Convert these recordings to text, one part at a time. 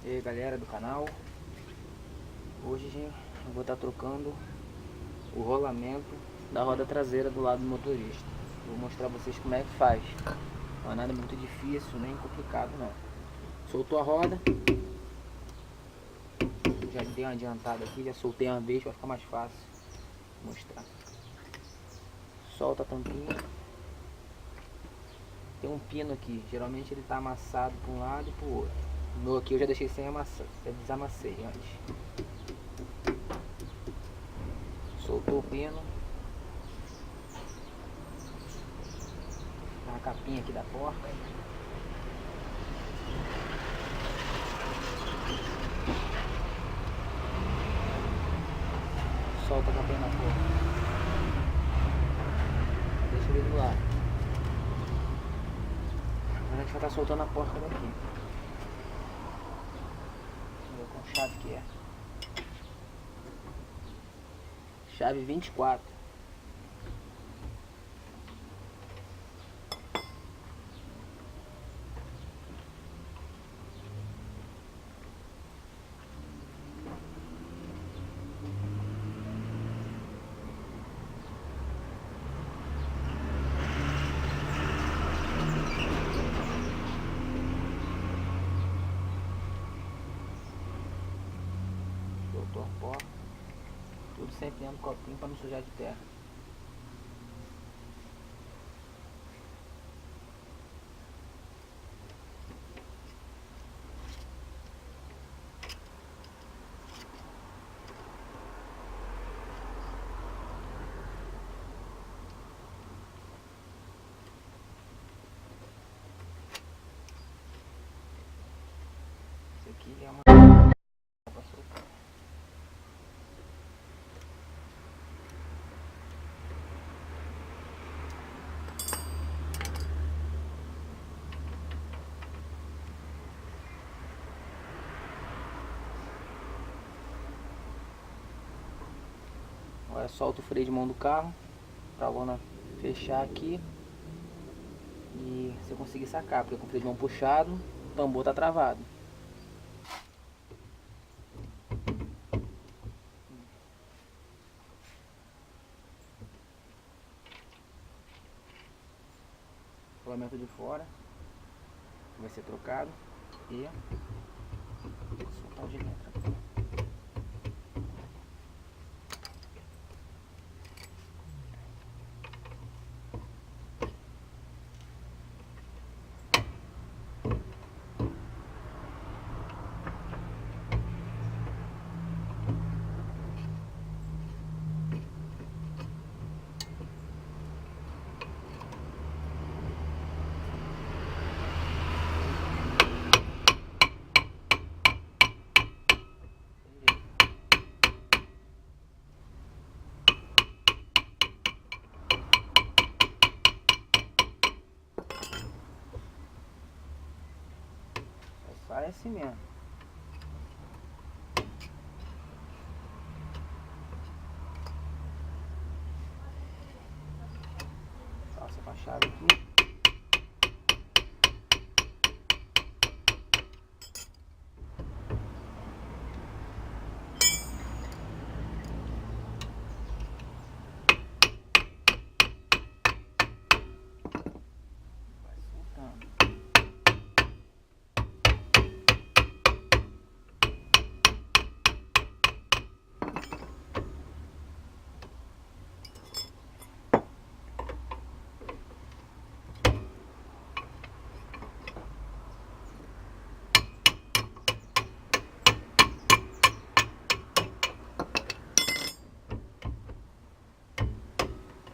E aí galera do canal, hoje eu vou estar trocando o rolamento da roda traseira do lado do motorista. Vou mostrar pra vocês como é que faz. Não é nada muito difícil nem complicado não. Soltou a roda, já dei uma adiantada aqui, já soltei uma vez para ficar mais fácil mostrar. Solta a tampinha. Tem um pino aqui, geralmente ele tá amassado para um lado e para o outro. O meu aqui eu já deixei sem amassar, eu desamassei antes. Soltou o pino. A capinha aqui da porta. Solta a capinha da porta. Deixa ele do lado. Agora a gente vai estar soltando a porta daqui. Vamos ver com chave que é. Chave 24. Soltou a porta. Tudo sempre dentro do copinho para não sujar de terra. Isso aqui é uma pra soltar. Agora solta o freio de mão do carro para a lona fechar aqui e você conseguir sacar, porque com o freio de mão puxado o tambor tá travado. O rolamento de fora vai ser trocado e soltar o de dentro aqui. Sai assim mesmo. Passa com a chave aqui. Vai soltando.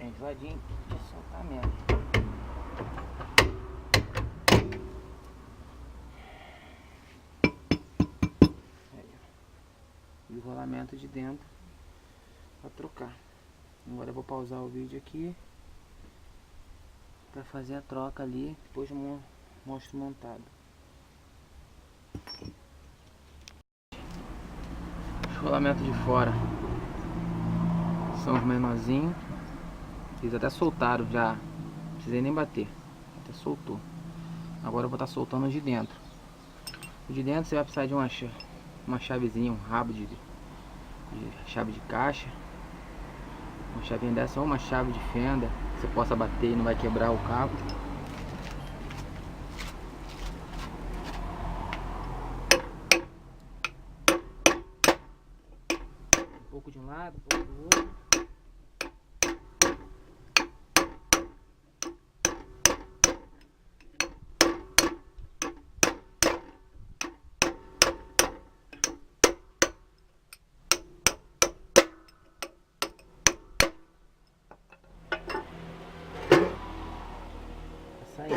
Enjoadinho de soltar mesmo. Aí, e o rolamento de dentro para trocar. Agora eu vou pausar o vídeo aqui para fazer a troca ali, depois eu mostro montado. Os rolamentos de fora são os menorzinhos. Eles até soltaram já, não precisei nem bater, até soltou. Agora eu vou estar soltando os de dentro. O de dentro você vai precisar de uma chavezinha, um rabo de chave de caixa. Uma chavinha dessa ou uma chave de fenda que você possa bater e não vai quebrar o cabo. Um pouco de um lado, um pouco do outro. Sair.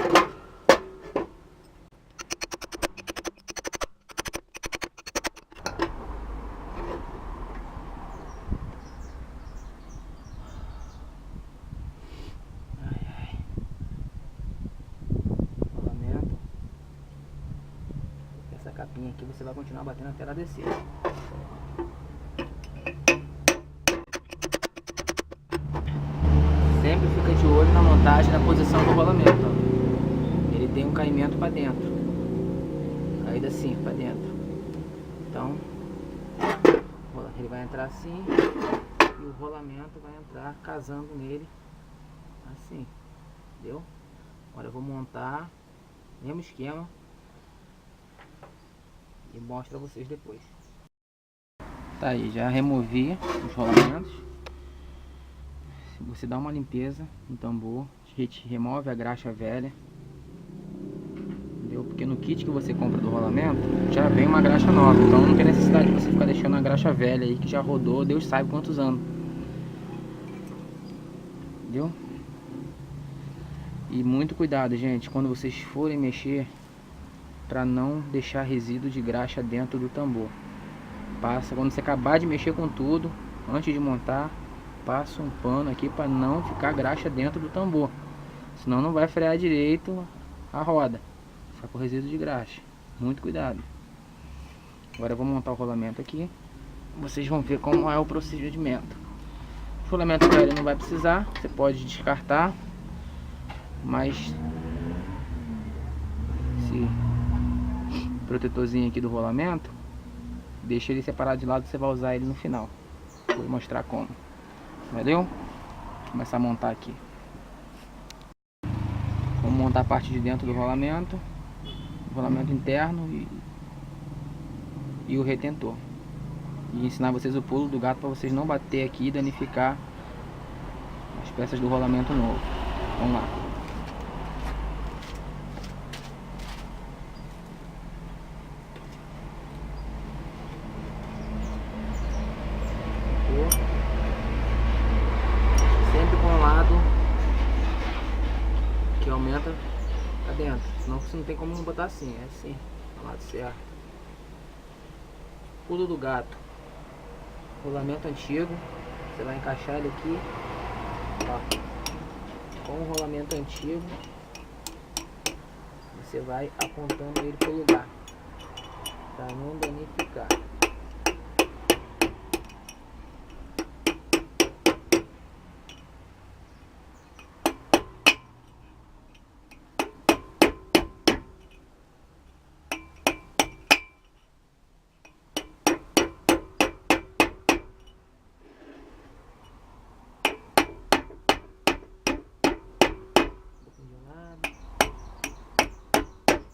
Rolamento. Essa capinha aqui você vai continuar batendo até ela descer. Sempre fica de olho na montagem, na posição do rolamento. Ó. Ele tem um caimento para dentro. Caída assim, para dentro. Então, ele vai entrar assim e o rolamento vai entrar casando nele assim. Entendeu? Agora eu vou montar mesmo esquema e mostro pra vocês depois. Tá aí, já removi os rolamentos. Você dá uma limpeza no tambor, remove a graxa velha, entendeu? Porque no kit que você compra do rolamento já vem uma graxa nova, então não tem necessidade de você ficar deixando a graxa velha aí que já rodou, Deus sabe quantos anos, entendeu? E muito cuidado, gente, quando vocês forem mexer, para não deixar resíduo de graxa dentro do tambor. Passa, quando você acabar de mexer com tudo, antes de montar, passa um pano aqui para não ficar graxa dentro do tambor, senão não vai frear direito a roda, fica com resíduo de graxa. Muito cuidado. Agora eu vou montar o rolamento aqui, vocês vão ver como é o procedimento. O rolamento velho não vai precisar, você pode descartar, mas esse protetorzinho aqui do rolamento, deixa ele separado de lado, você vai usar ele no final. Vou mostrar como. Valeu? Vou começar a montar aqui. Vamos montar a parte de dentro do rolamento, o rolamento interno e o retentor. E ensinar vocês o pulo do gato para vocês não bater aqui e danificar as peças do rolamento novo. Vamos lá. Sempre com o lado que aumenta pra dentro, senão você não tem como botar assim, é assim, do lado certo. Pulo do gato, rolamento antigo, você vai encaixar ele aqui, ó, com o rolamento antigo, você vai apontando ele pro lugar, para não danificar.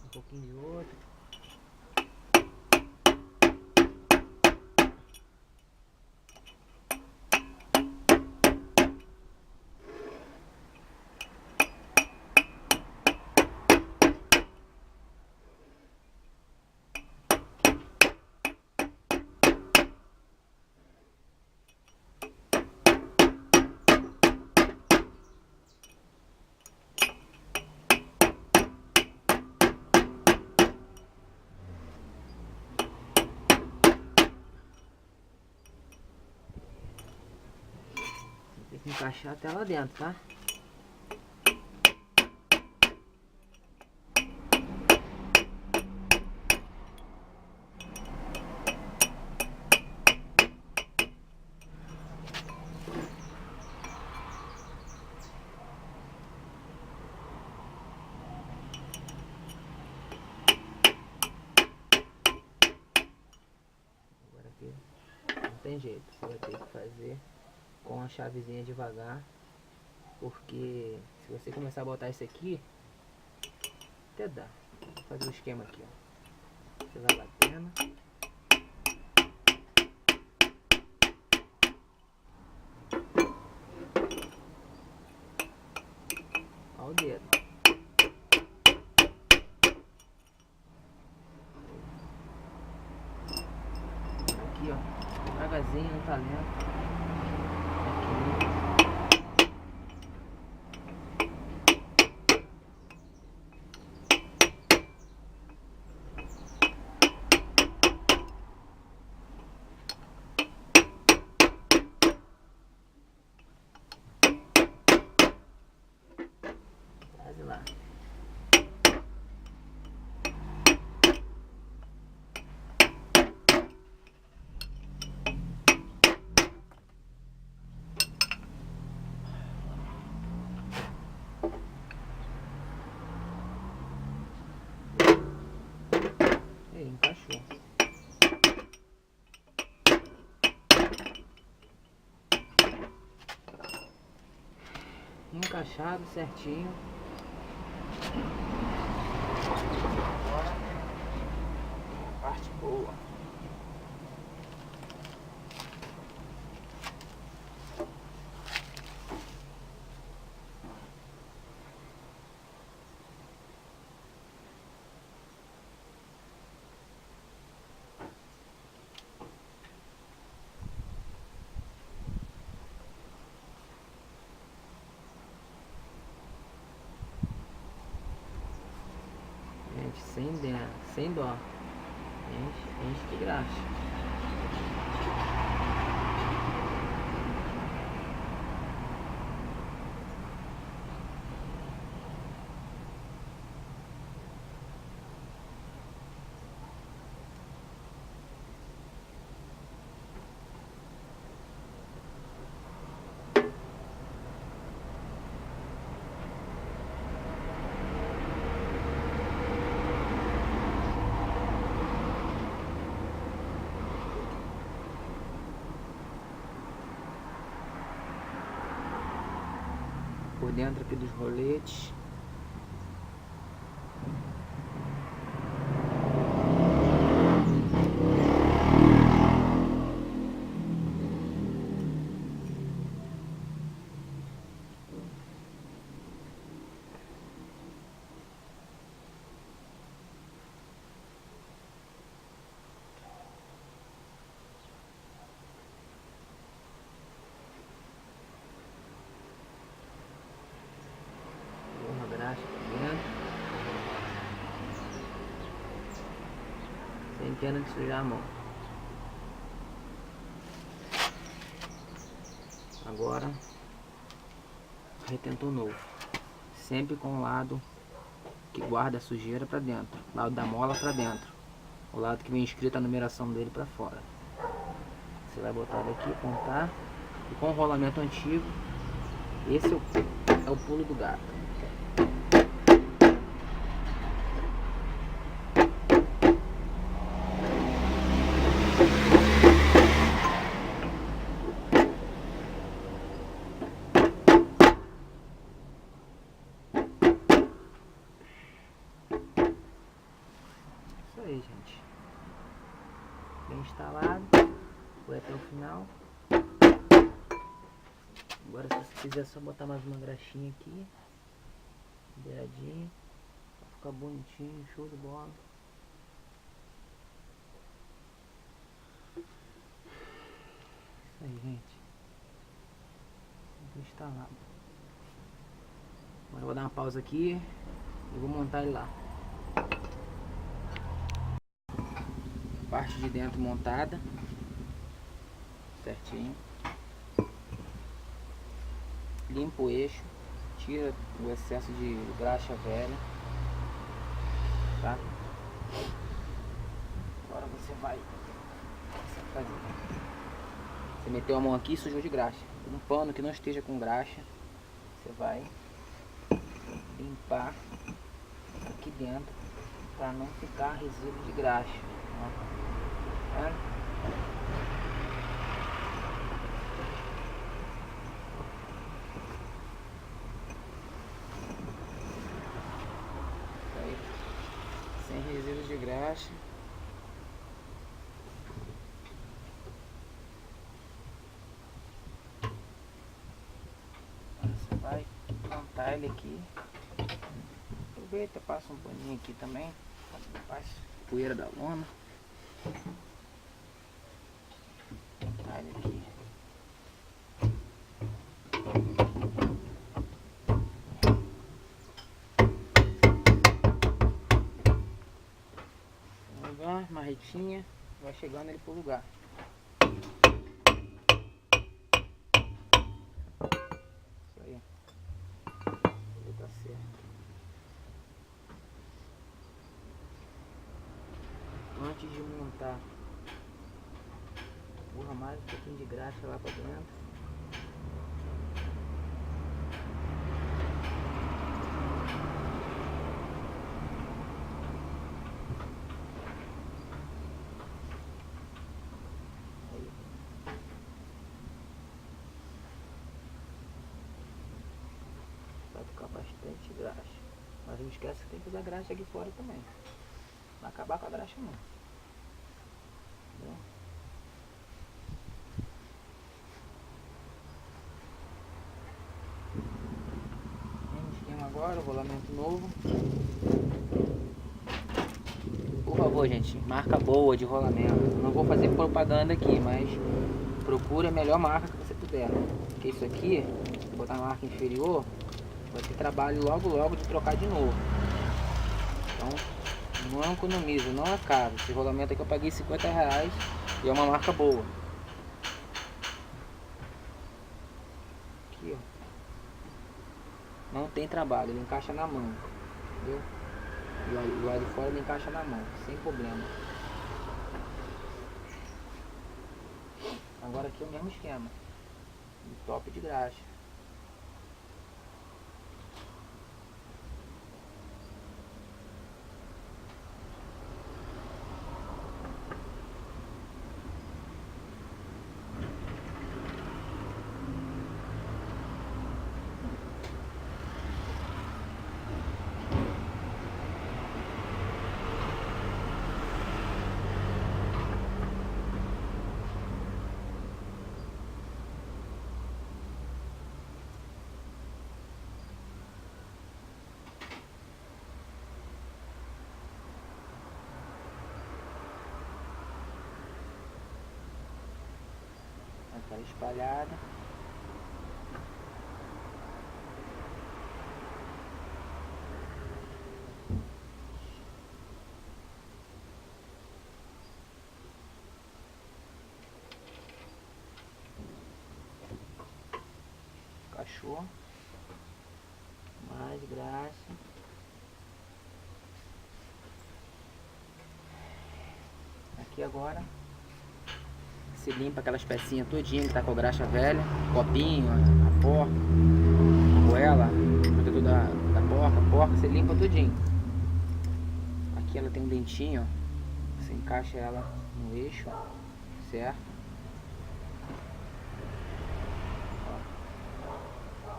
Um pouquinho de outro. Tem que encaixar até lá dentro, tá? tem jeito, você vai ter que fazer com a chavezinha devagar, porque se você começar a botar isso aqui, até dá. Vou fazer o esquema aqui, ó. Você vai batendo. Olha o dedo. Aqui, ó, devagarzinho, no talento. Aqui. Quase lá. Aí, encaixou. Encaixado certinho. Agora, parte boa. Gente, sem dó. Enche de graxa. Por dentro aqui dos roletes. Sem pena de sujar a mão. Agora, retentor novo. Sempre com o lado que guarda a sujeira para dentro. Lado da mola para dentro. O lado que vem escrita a numeração dele para fora. Você vai botar ele aqui, apontar. E com o rolamento antigo, esse é o pulo do gato. Isso aí, gente. Bem instalado. Foi até o final. Agora, se você quiser só botar mais uma graxinha aqui, beiradinho, pra ficar bonitinho, show de bola. Isso aí, gente. Tudo instalado. Agora eu vou dar uma pausa aqui e vou montar ele lá. Parte de dentro montada certinho. Limpa o eixo, tira o excesso de graxa velha, tá? Agora você vai fazer. Você meteu a mão aqui e sujou de graxa. Um pano que não esteja com graxa, você vai limpar aqui dentro para não ficar resíduo de graxa. Ó. Tá? graxa. Você vai plantar ele aqui. Aproveita, passa um paninho aqui também. Faz poeira da lona. Plantar ele aqui. Marretinha, vai chegando ele pro lugar. Isso aí. Ele tá certo. Antes de montar, empurra mais um pouquinho de graxa lá pra dentro. Vai ficar bastante graxa. Mas não esquece que tem que usar graxa aqui fora também. Não vai acabar com a graxa não. Entendeu? Mesmo esquema agora, rolamento novo. Por favor, gente, marca boa de rolamento. Eu não vou fazer propaganda aqui, mas procure a melhor marca que você puder. Porque isso aqui, se botar na marca inferior, vai ter trabalho logo de trocar de novo. Então, não economiza, não é caro. Esse rolamento aqui eu paguei R$50 e é uma marca boa. Aqui, ó. Não tem trabalho, ele encaixa na mão. Entendeu? E o lado de fora ele encaixa na mão, sem problema. Agora aqui é o mesmo esquema. Top de graxa. Aquela espalhada. Encaixou. Mais graxa. Aqui agora se limpa aquelas pecinhas todinha que tá com a graxa velha, copinho, a porca, a goela, o protetor da porca, você limpa todinho. Aqui ela tem um dentinho, ó, você encaixa ela no eixo, ó, certo? Ó.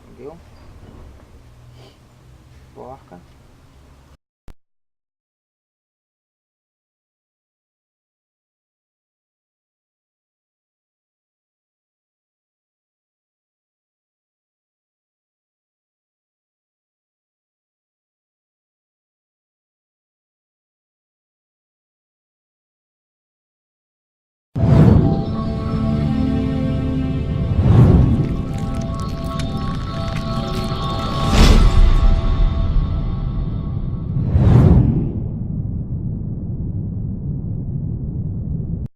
Entendeu? Porca.